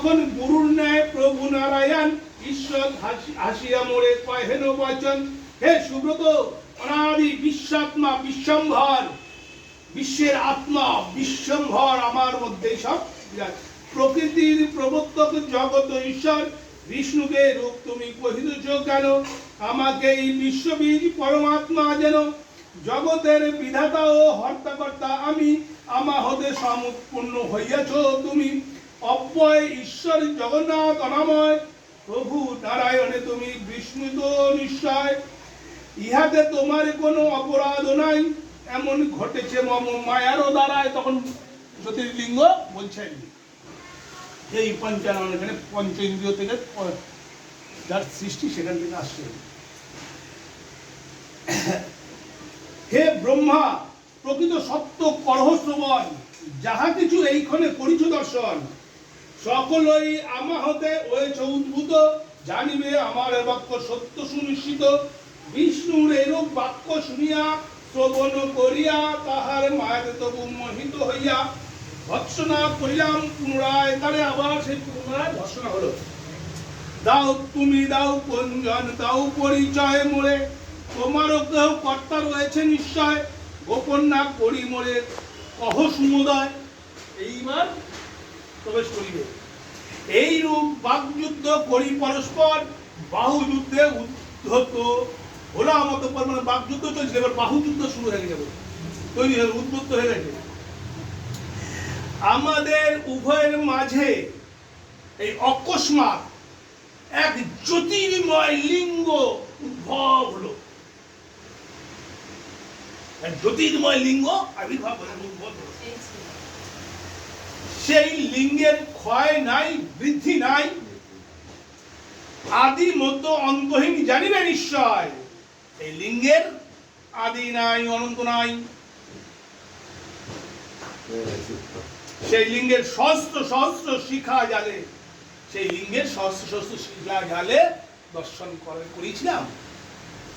তখন গুরুর ন্যায় প্রভু নারায়ণ ঈশ্বর হাসিয়া মোরে কয় হেন বচন, হে সুব্রত, অনাদি বিশ্বাত্মা বিশ্বম্ভর, বিশ্বের আত্মা বিশ্বম্ভর আমার মধ্যে সব প্রকৃতির প্রবর্তক জগত ঈশ্বর বিষ্ণুকে রূপ তুমি কহিতেছ কেন? আমাকে এই বিশ্ববীজ পরমাত্মা যেন জগতের বিধাতা ও হর্তাকর্তা আমি, আমা হতে সমুৎপন্ন হইয়াছ তুমি। অব্যয় ঈশ্বর জগন্নাথ অনাময় প্রভু নারায়ণে তুমি বিষ্ণু তো নিশ্চয়, ইহাতে তোমার কোনো অপরাধ নাই, এমন ঘটেছে মম মায়ারও দ্বারায়। তখন জ্যোতির্লিঙ্গ বলছেন এই পঞ্চানন, এখানে পঞ্চ ইন্দ্রিয় থেকে যার সৃষ্টি সেখান থেকে আসছে। হে ব্রহ্মা, প্রকৃত সত্য করহ শ্রবণ, যাহা কিছু এইখানে করিছ দর্শন, সকলই আমা হতে হয়েছে উদ্ভূত, জানিবে আমার বাক্য সত্য সুনিশ্চিত। বিষ্ণুর এরূপ বাক্য শুনিয়া শ্রবণ করিয়া তাহার মায়ের তবু মোহিত হইয়া ভৎসনা করিলাম পুনরায়। তারে আবার সেই পুনরায় ভৎসনা হলো। দাও তুমি দাও পঞ্জন, দাও পরিচয় মোরে, তোমারও কেউ কর্তা রয়েছে নিশ্চয়, গোপন না করি মোরে কহ সমুদয়। এইবার প্রবেশ করিবে। এইরূপ বাকযুদ্ধ করি পরস্পর, বাহু যুদ্ধে উদ্ধত হলাম। অতঃপর মানে বাকযুদ্ধ চলছে, এবার বাহু যুদ্ধ শুরু হয়ে গেছে, তৈরি হয়ে উদ্বুদ্ধ হয়ে গেছে। আমাদের উভয়ের মাঝে এই অকস্মাৎ এক জ্যোতির্ময় লিঙ্গ উদ্ভব হলো। জ্যোতির্ময় লিঙ্গ আবির্ভাব উদ্ভব হলো। সেই লিঙ্গের ক্ষয় নাই, বৃদ্ধি নাই, আদি মধ্য অন্তহীন জানিবে নিশ্চয়। এই লিঙ্গের আদি নাই, অনন্ত নাই। সেই লিঙ্গের সহস্র সহস্র শিখা জালে, সেই লিঙ্গের সহস্র সহস্র শিখা জালে দর্শন করেছিলাম।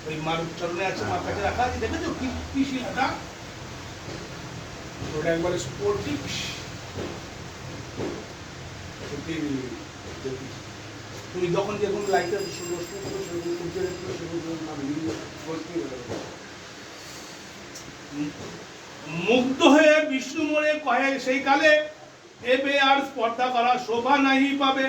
ওই মারুর চরণে আছে, মার কাছে রাখা আছে, দেখেছো কি শিলাটা? ওটা একবারে স্পোর্টিভ। তুমি যখন যে কোনো লাইটের মুগ্ধ হয়ে বিষ্ণু মনে কহে সেই কালে, এবে আর স্পর্ধা করা শোভা নাহি পাবে।